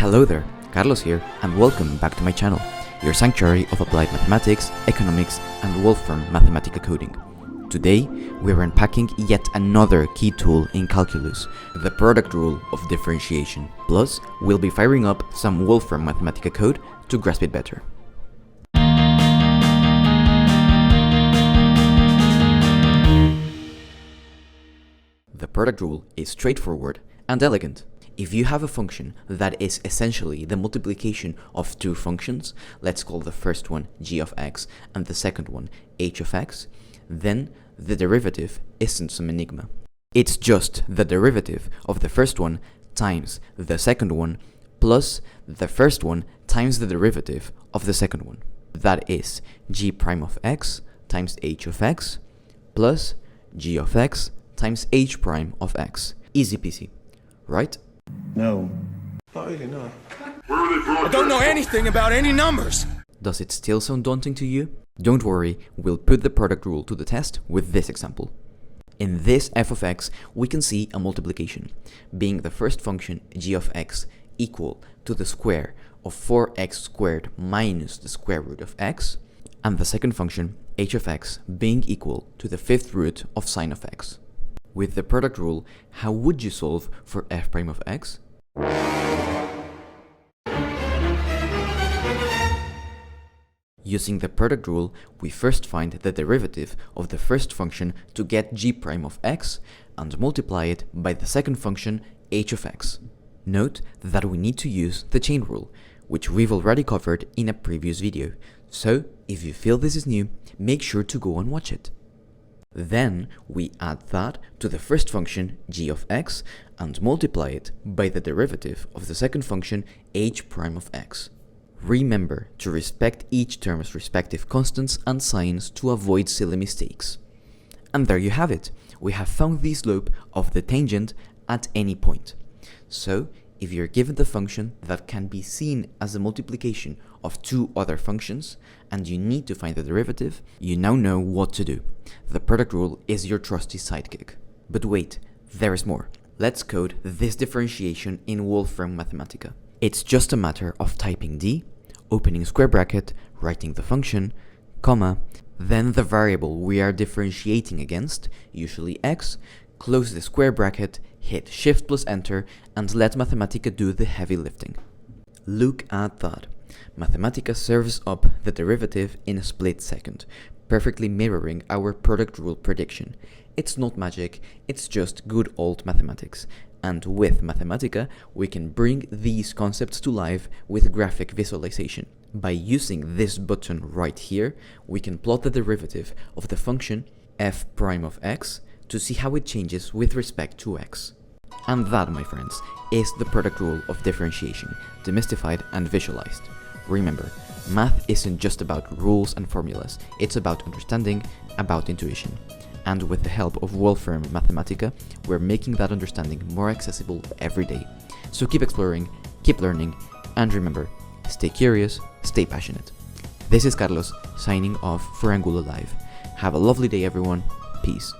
Hello there, Carlos here, and welcome back to my channel, your sanctuary of applied mathematics, economics, and Wolfram Mathematica coding. Today, we're unpacking yet another key tool in calculus, the Product Rule of Differentiation. Plus, we'll be firing up some Wolfram Mathematica code to grasp it better. The product rule is straightforward and elegant. If you have a function that is essentially the multiplication of two functions, let's call the first one g of x and the second one h of x, then the derivative isn't some enigma. It's just the derivative of the first one times the second one plus the first one times the derivative of the second one. That is g prime of x times h of x plus g of x times h prime of x. Easy peasy, right? No. Not really, no. I don't know anything about any numbers! Does it still sound daunting to you? Don't worry, we'll put the product rule to the test with this example. In this f of x, we can see a multiplication, being the first function g of x equal to the square of 4x squared minus the square root of x, and the second function h of x being equal to the fifth root of sine of x. With the product rule, how would you solve for f prime of x? Using the product rule, we first find the derivative of the first function to get g prime of x and multiply it by the second function h of x. Note that we need to use the chain rule, which we've already covered in a previous video, so if you feel this is new, make sure to go and watch it. Then we add that to the first function g of x and multiply it by the derivative of the second function h prime of x. Remember to respect each term's respective constants and signs to avoid silly mistakes. And there you have it, we have found the slope of the tangent at any point. So, if you're given the function that can be seen as a multiplication of two other functions, and you need to find the derivative, you now know what to do. The product rule is your trusty sidekick. But wait, there is more. Let's code this differentiation in Wolfram Mathematica. It's just a matter of typing d, opening square bracket, writing the function, comma, then the variable we are differentiating against, usually x, close the square bracket, hit Shift plus Enter, and let Mathematica do the heavy lifting. Look at that. Mathematica serves up the derivative in a split second, perfectly mirroring our product rule prediction. It's not magic, it's just good old mathematics. And with Mathematica, we can bring these concepts to life with graphic visualization. By using this button right here, we can plot the derivative of the function f prime of x to see how it changes with respect to x. And that, my friends, is the product rule of differentiation, demystified and visualized. Remember, math isn't just about rules and formulas, it's about understanding, about intuition. And with the help of Wolfram Mathematica, we're making that understanding more accessible every day. So keep exploring, keep learning, and remember, stay curious, stay passionate. This is Carlos, signing off for Angulo Live. Have a lovely day, everyone. Peace.